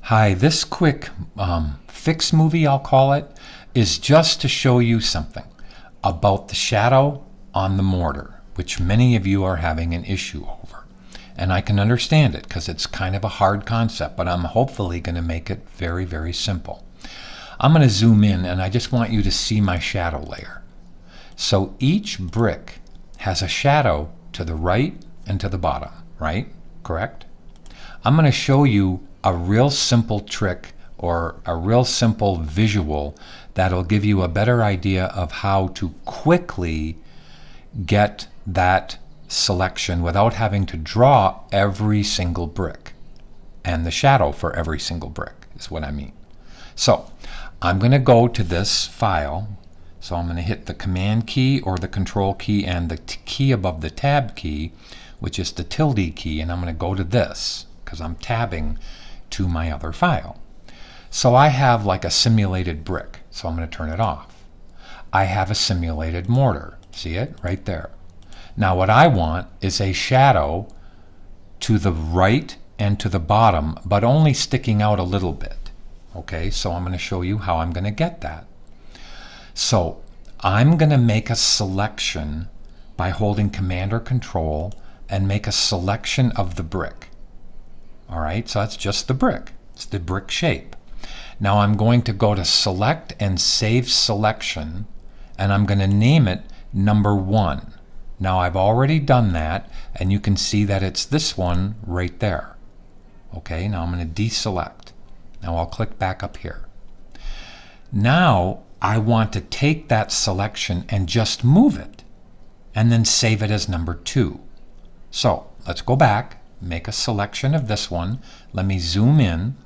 Hi, this quick fix movie, I'll call it, is just to show you something about the shadow on the mortar, which many of you are having an issue over. And I can understand it because it's kind of a hard concept, but I'm hopefully going to make it very, very simple. I'm going to zoom in and I just want you to see my shadow layer. So each brick has a shadow to the right and to the bottom, right? Correct? I'm going to show you a real simple trick or a real simple visual that'll give you a better idea of how to quickly get that selection without having to draw every single brick. And the shadow for every single brick is what I mean. So I'm going to go to this file. So I'm going to hit the Command key or the Control key and the key above the Tab key, which is the tilde key, and I'm going to go to this because I'm tabbing to my other file. So I have like a simulated brick, so I'm going to turn it off. I have a simulated mortar. See it? Right there. Now what I want is a shadow to the right and to the bottom, but only sticking out a little bit. Okay, so I'm going to show you how I'm going to get that. So I'm going to make a selection by holding Command or Control and make a selection of the brick. All right, so that's just the brick. It's the brick shape. Now I'm going to go to Select and Save Selection, and I'm going to name it number 1. Now I've already done that, and you can see that it's this one right there. Okay, now I'm going to deselect. Now I'll click back up here. Now I want to take that selection and just move it, and then save it as number 2. So let's go back. Make a selection of this one. Let me zoom in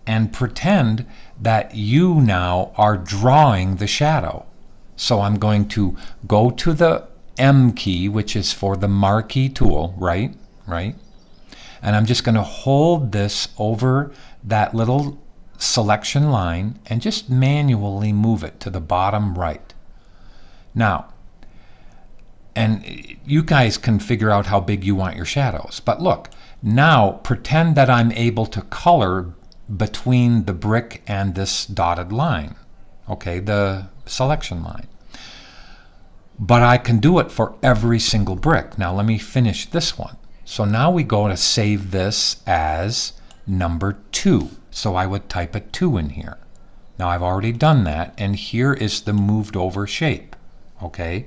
and pretend that you now are drawing the shadow. So I'm going to go to the M key, which is for the marquee tool, right? And I'm just going to hold this over that little selection line and just manually move it to the bottom right. Now, and you guys can figure out how big you want your shadows. But look, now pretend that I'm able to color between the brick and this dotted line. Okay, the selection line. But I can do it for every single brick. Now let me finish this one. So now we go to save this as number 2. So I would type a 2 in here. Now I've already done that, and here is the moved over shape. Okay?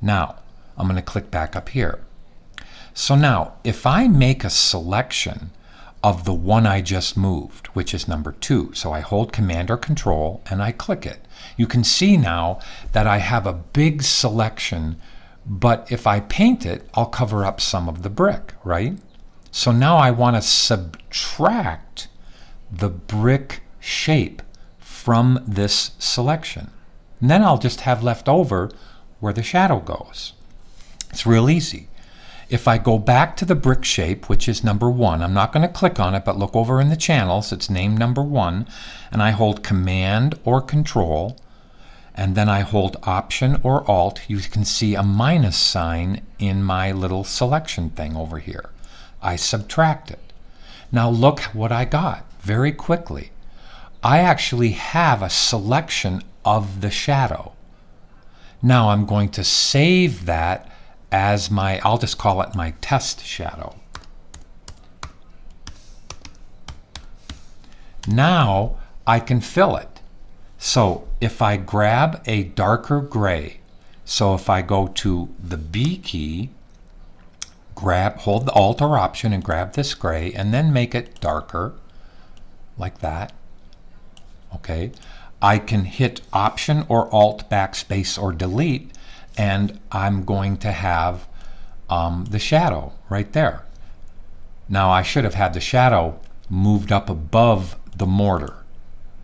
Now, I'm going to click back up here. So now, if I make a selection of the one I just moved, which is number 2, so I hold Command or Control and I click it, you can see now that I have a big selection, but if I paint it, I'll cover up some of the brick, right? So now I want to subtract the brick shape from this selection. And then I'll just have left over where the shadow goes. It's real easy. If I go back to the brick shape, which is number 1, I'm not going to click on it, but look over in the channels, it's named number 1, and I hold Command or Control, and then I hold Option or Alt. You can see a minus sign in my little selection thing over here. I subtract it. Now look what I got very quickly. I actually have a selection of the shadow. Now I'm going to save that as my, I'll just call it my test shadow. Now I can fill it. So if I grab a darker gray, so if I go to the B key, hold the Alt or Option and grab this gray and then make it darker like that. Okay. I can hit Option or Alt, Backspace, or Delete, and I'm going to have the shadow right there. Now I should have had the shadow moved up above the mortar,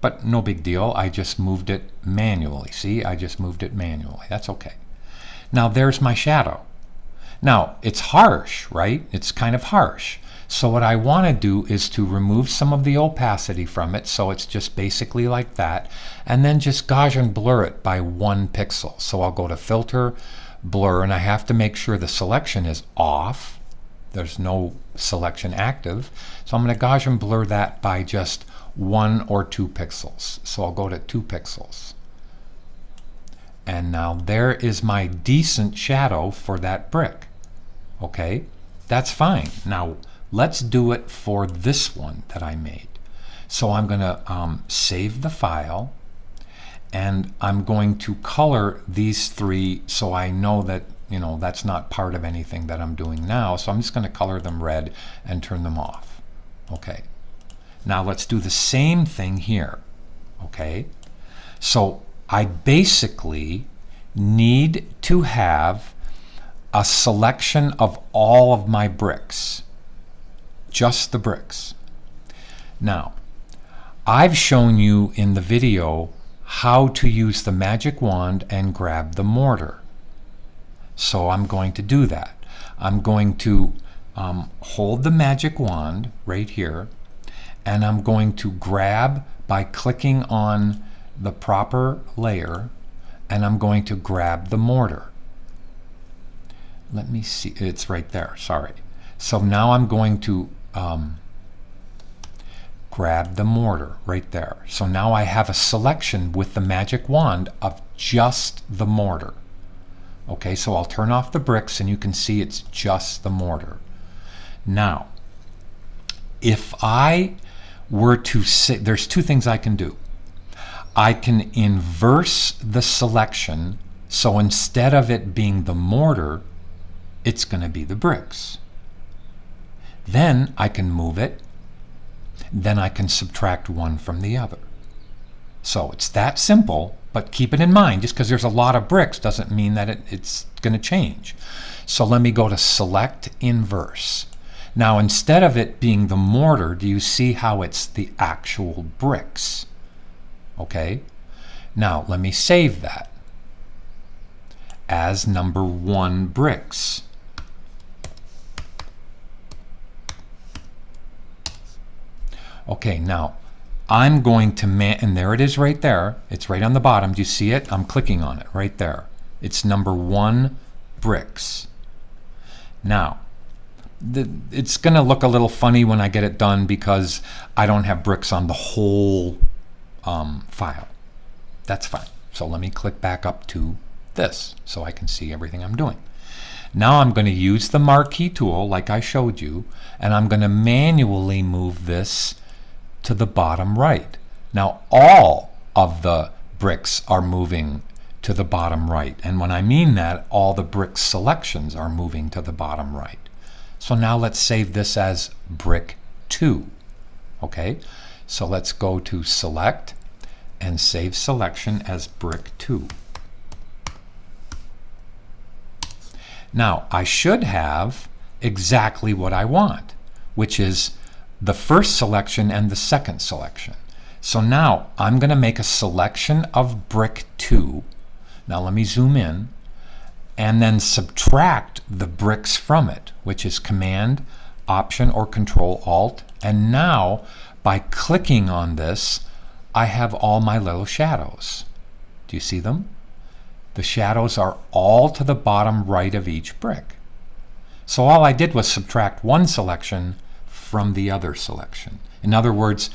but no big deal. I just moved it manually. See, I just moved it manually. That's okay. Now there's my shadow. Now it's harsh, right? It's kind of harsh. So what I want to do is to remove some of the opacity from it, so it's just basically like that, and then just Gaussian blur it by 1 pixel. So I'll go to Filter, Blur, and I have to make sure the selection is off, There's no selection active. So I'm going to Gaussian blur that by just 1 or 2 pixels. So I'll go to 2 pixels. And now there is my decent shadow for that brick. Okay, that's fine. Now let's do it for this one that I made. So I'm going to save the file, and I'm going to color these 3 so I know that, you know, that's not part of anything that I'm doing now. So I'm just going to color them red and turn them off. Okay. Now let's do the same thing here. Okay. So I basically need to have a selection of all of my bricks. Just the bricks. Now, I've shown you in the video how to use the magic wand and grab the mortar. So I'm going to do that. I'm going to hold the magic wand right here, and I'm going to grab by clicking on the proper layer, and I'm going to grab the mortar. Let me see, it's right there, sorry. So now I'm going to grab the mortar right there. So now I have a selection with the magic wand of just the mortar. Okay, so I'll turn off the bricks and you can see it's just the mortar. Now, if I were to say, there's 2 things I can do. I can inverse the selection, so instead of it being the mortar, it's going to be the bricks. Then I can move it. Then I can subtract one from the other. So it's that simple, but keep it in mind, just because there's a lot of bricks doesn't mean that it's going to change. So let me go to Select Inverse. Now instead of it being the mortar, do you see how it's the actual bricks? Okay. Now let me save that as number 1 bricks. Okay, now I'm going to, and there it is right there. It's right on the bottom. Do you see it? I'm clicking on it right there. It's number 1 bricks. Now, it's going to look a little funny when I get it done because I don't have bricks on the whole file. That's fine. So let me click back up to this so I can see everything I'm doing. Now I'm going to use the marquee tool like I showed you, and I'm going to manually move this to the bottom right. Now all of the bricks are moving to the bottom right, and when I mean that, all the brick selections are moving to the bottom right. So now let's save this as brick 2. Okay, so let's go to Select and Save Selection as brick 2. Now I should have exactly what I want, which is the first selection and the second selection. So now I'm going to make a selection of brick 2. Now let me zoom in and then subtract the bricks from it, which is Command, Option, or Control Alt. And now by clicking on this, I have all my little shadows. Do you see them? The shadows are all to the bottom right of each brick. So all I did was subtract one selection from the other selection. In other words,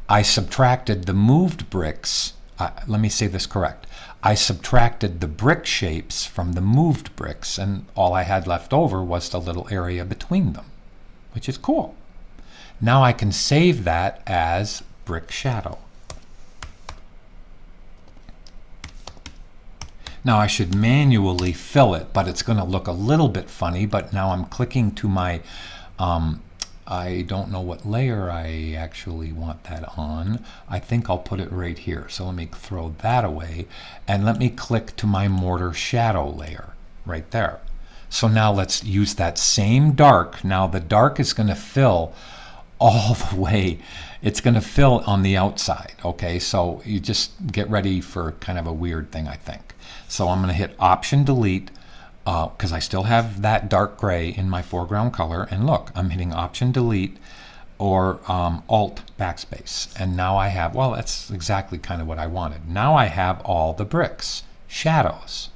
I subtracted the moved bricks. Let me say this correct. I subtracted the brick shapes from the moved bricks, and all I had left over was the little area between them, which is cool. Now I can save that as brick shadow. Now I should manually fill it, but it's going to look a little bit funny. But now I'm clicking to my, I don't know what layer I actually want that on. I think I'll put it right here. So let me throw that away, and let me click to my Mortar shadow layer right there. So now let's use that same dark. Now the dark is going to fill all the way. It's going to fill on the outside. Okay, so you just get ready for kind of a weird thing, I think. So I'm going to hit Option Delete because I still have that dark gray in my foreground color. And look, I'm hitting Option Delete or Alt Backspace. And now I have, well, that's exactly kind of what I wanted. Now I have all the bricks, shadows.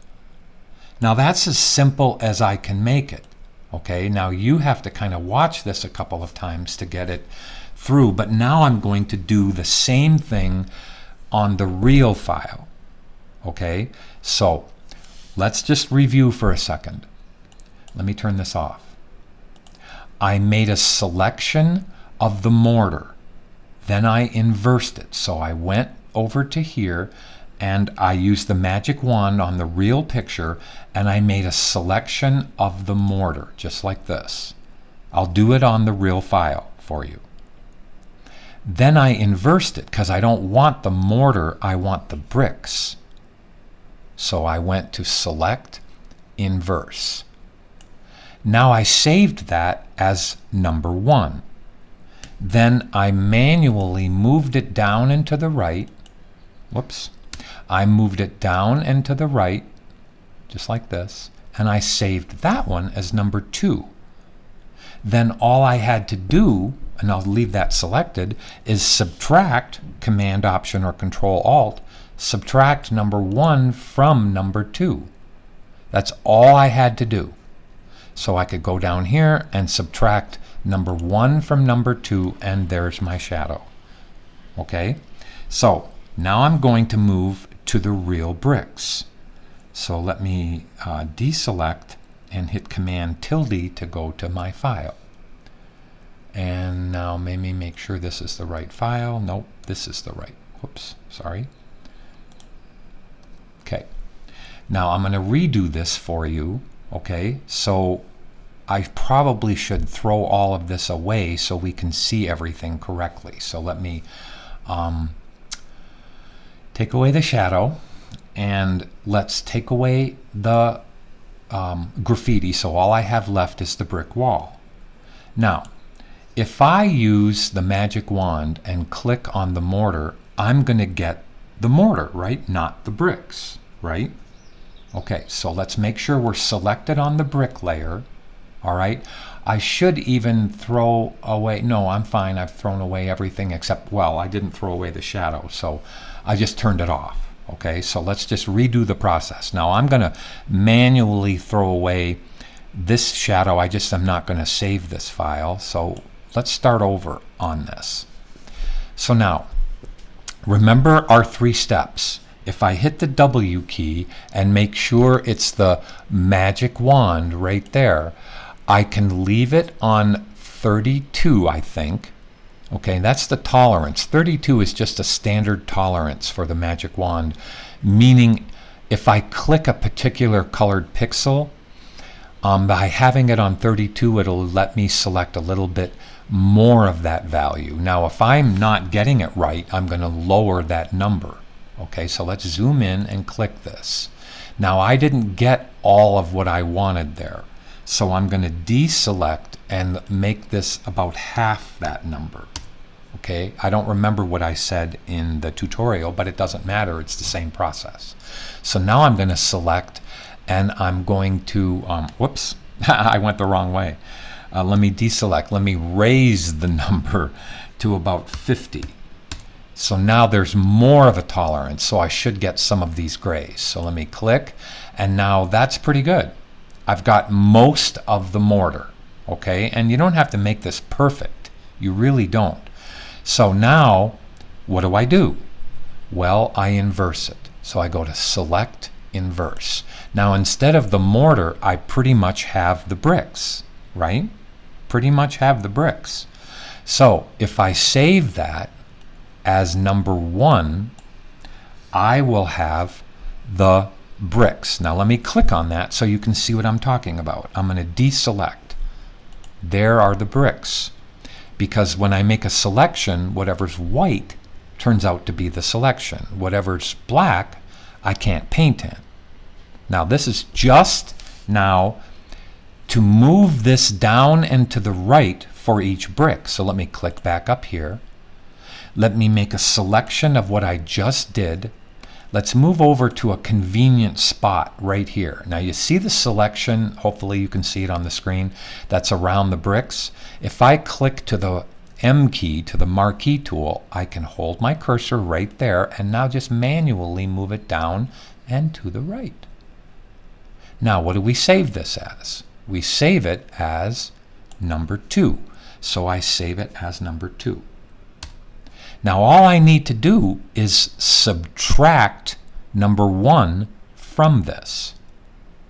Now that's as simple as I can make it. Okay, now you have to kind of watch this a couple of times to get it through, but now I'm going to do the same thing on the real file. Okay, so let's just review for a second. Let me turn this off. I made a selection of the mortar. Then I inversed it. So I went over to here and I used the magic wand on the real picture and I made a selection of the mortar, just like this. I'll do it on the real file for you. Then I inversed it because I don't want the mortar, I want the bricks. So I went to select, inverse. Now I saved that as number 1. Then I manually moved it down and to the right. Whoops. I moved it down and to the right, just like this, and I saved that one as number 2. Then all I had to do, and I'll leave that selected, is subtract, Command Option or Control Alt, subtract number 1 from number 2. That's all I had to do. So I could go down here and subtract number 1 from number 2, and there's my shadow. Okay, so now I'm going to move to the real bricks. So let me deselect and hit Command tilde to go to my file. And now maybe make sure this is the right file. Nope, this is the right. Whoops, sorry. Okay, now I'm going to redo this for you. Okay, so I probably should throw all of this away so we can see everything correctly. So let me take away the shadow, and let's take away the graffiti, so all I have left is the brick wall. Now, if I use the magic wand and click on the mortar, I'm going to get the mortar, right? Not the bricks, right? Okay, so let's make sure we're selected on the brick layer. All right, I should even throw away, no, I'm fine, I've thrown away everything except, well, I didn't throw away the shadow, so I just turned it off. Okay, so let's just redo the process. Now I'm going to manually throw away this shadow. I just am not going to save this file, so let's start over on this. So now, remember our 3 steps. If I hit the W key and make sure it's the magic wand right there, I can leave it on 32, I think. Okay, that's the tolerance. 32 is just a standard tolerance for the magic wand, meaning if I click a particular colored pixel, by having it on 32, it'll let me select a little bit more of that value. Now, if I'm not getting it right, I'm going to lower that number. Okay, so let's zoom in and click this. Now, I didn't get all of what I wanted there, so I'm going to deselect and make this about half that number. Okay, I don't remember what I said in the tutorial, but it doesn't matter, it's the same process. So now I'm going to select, and I'm going to, whoops, I went the wrong way. Let me deselect, let me raise the number to about 50. So now there's more of a tolerance, so I should get some of these grays. So let me click, and now that's pretty good. I've got most of the mortar, okay? And you don't have to make this perfect. You really don't. So now, what do? Well, I inverse it. So I go to Select, Inverse. Now, instead of the mortar, I pretty much have the bricks, right? Pretty much have the bricks. So if I save that as number 1, I will have the bricks. Now let me click on that so you can see what I'm talking about. I'm going to deselect. There are the bricks. Because when I make a selection, whatever's white turns out to be the selection. Whatever's black, I can't paint in. Now this is just now to move this down and to the right for each brick. So let me click back up here. Let me make a selection of what I just did. Let's move over to a convenient spot right here. Now you see the selection, hopefully you can see it on the screen, that's around the bricks. If I click to the M key, to the marquee tool, I can hold my cursor right there and now just manually move it down and to the right. Now what do we save this as? We save it as number 2. So I save it as number 2. Now all I need to do is subtract number 1 from this.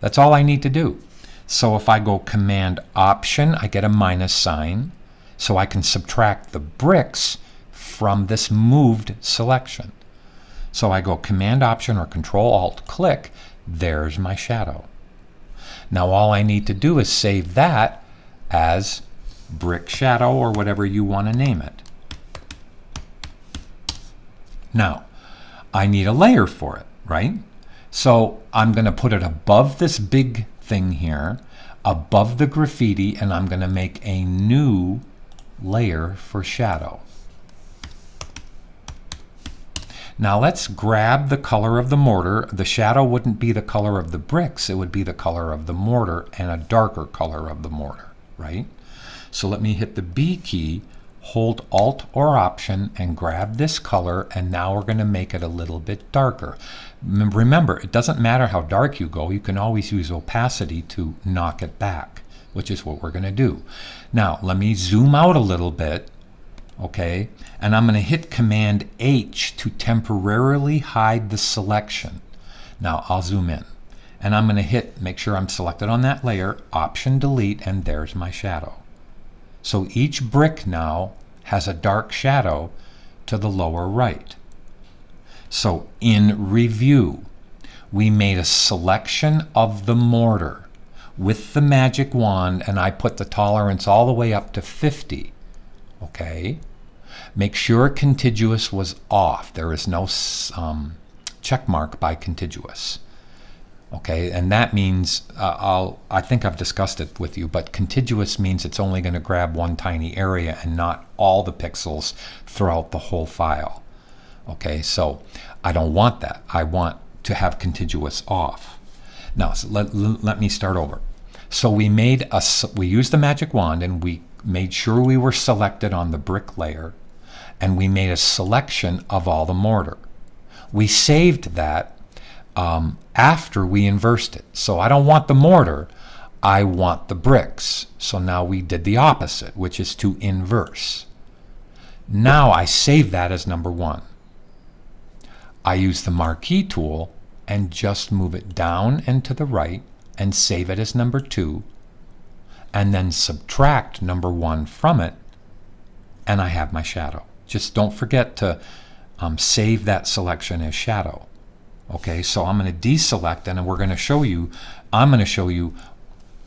That's all I need to do. So if I go Command Option, I get a minus sign. So I can subtract the bricks from this moved selection. So I go Command Option or Control Alt click. There's my shadow. Now all I need to do is save that as brick shadow or whatever you want to name it. Now, I need a layer for it, right? So I'm going to put it above this big thing here, above the graffiti, and I'm going to make a new layer for shadow. Now let's grab the color of the mortar. The shadow wouldn't be the color of the bricks, it would be the color of the mortar and a darker color of the mortar, right? So let me hit the B key, hold Alt or Option, and grab this color, and now we're going to make it a little bit darker. Remember, it doesn't matter how dark you go, you can always use opacity to knock it back, which is what we're going to do. Now, let me zoom out a little bit, okay, and I'm going to hit Command H to temporarily hide the selection. Now, I'll zoom in, and I'm going to hit, make sure I'm selected on that layer, Option Delete, and there's my shadow. So each brick now has a dark shadow to the lower right. So in review, we made a selection of the mortar with the magic wand, and I put the tolerance all the way up to 50. Okay? Make sure contiguous was off. There is no check mark by contiguous. Okay, and that means, I think I've discussed it with you, but contiguous means it's only going to grab one tiny area and not all the pixels throughout the whole file. Okay, so I don't want that. I want to have contiguous off. Now, so let me start over. So we used the magic wand and we made sure we were selected on the brick layer, and we made a selection of all the mortar. We saved that after we inversed it. So I don't want the mortar, I want the bricks. So now we did the opposite, which is to inverse. Now I save that as number 1. I use the marquee tool and just move it down and to the right and save it as number 2, and then subtract number 1 from it, and I have my shadow. Just don't forget to save that selection as shadow. Okay, so I'm going to deselect, and we're going to show you, I'm going to show you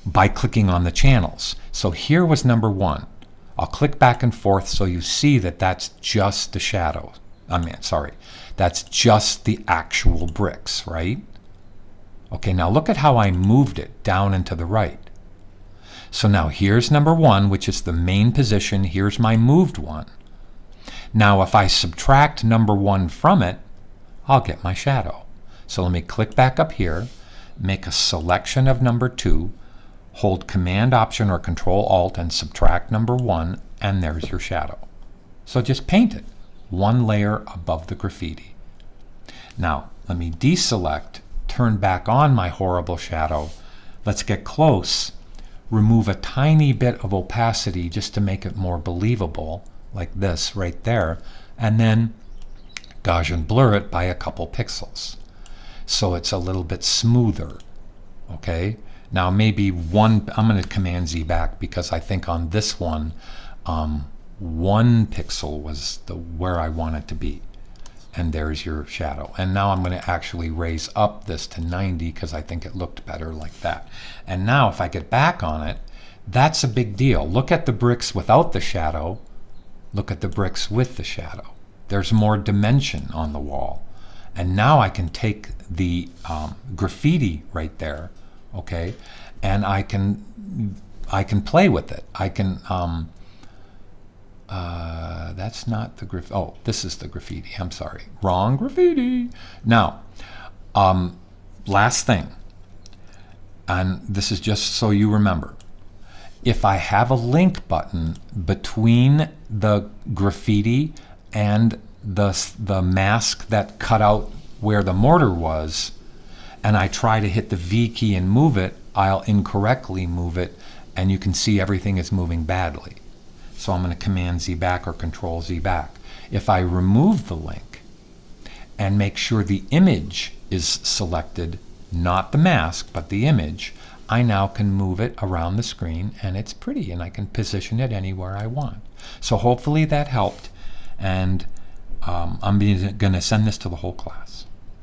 by clicking on the channels. So here was number 1. I'll click back and forth so you see that that's just the shadow. That's just the actual bricks, right? Okay, now look at how I moved it down and to the right. So now here's number 1, which is the main position. Here's my moved one. Now if I subtract number 1 from it, I'll get my shadow. So let me click back up here, make a selection of number 2, hold Command Option or Control Alt and subtract number 1, and there's your shadow. So just paint it, one layer above the graffiti. Now let me deselect, turn back on my horrible shadow. Let's get close, remove a tiny bit of opacity just to make it more believable, like this right there, and then Gaussian blur it by a couple pixels so it's a little bit smoother. Okay, now maybe one, I'm going to Command Z back because I think on this one 1 pixel was where I want it to be, and there's your shadow. And now I'm going to actually raise up this to 90 because I think it looked better like that. And now if I get back on it, that's a big deal. Look at the bricks without the shadow, look at the bricks with the shadow. There's more dimension on the wall. And now I can take the graffiti right there, okay, and I can play with it. I can that's not the graffiti. Oh, this is the graffiti. I'm sorry, wrong graffiti. Now, last thing, and this is just so you remember. If I have a link button between the graffiti and the mask that cut out where the mortar was, and I try to hit the V key and move it, I'll incorrectly move it, and you can see everything is moving badly. So I'm going to Command Z back or Control Z back. If I remove the link and make sure the image is selected, not the mask, but the image, I now can move it around the screen, and it's pretty, and I can position it anywhere I want. So hopefully that helped, and I'm going to send this to the whole class.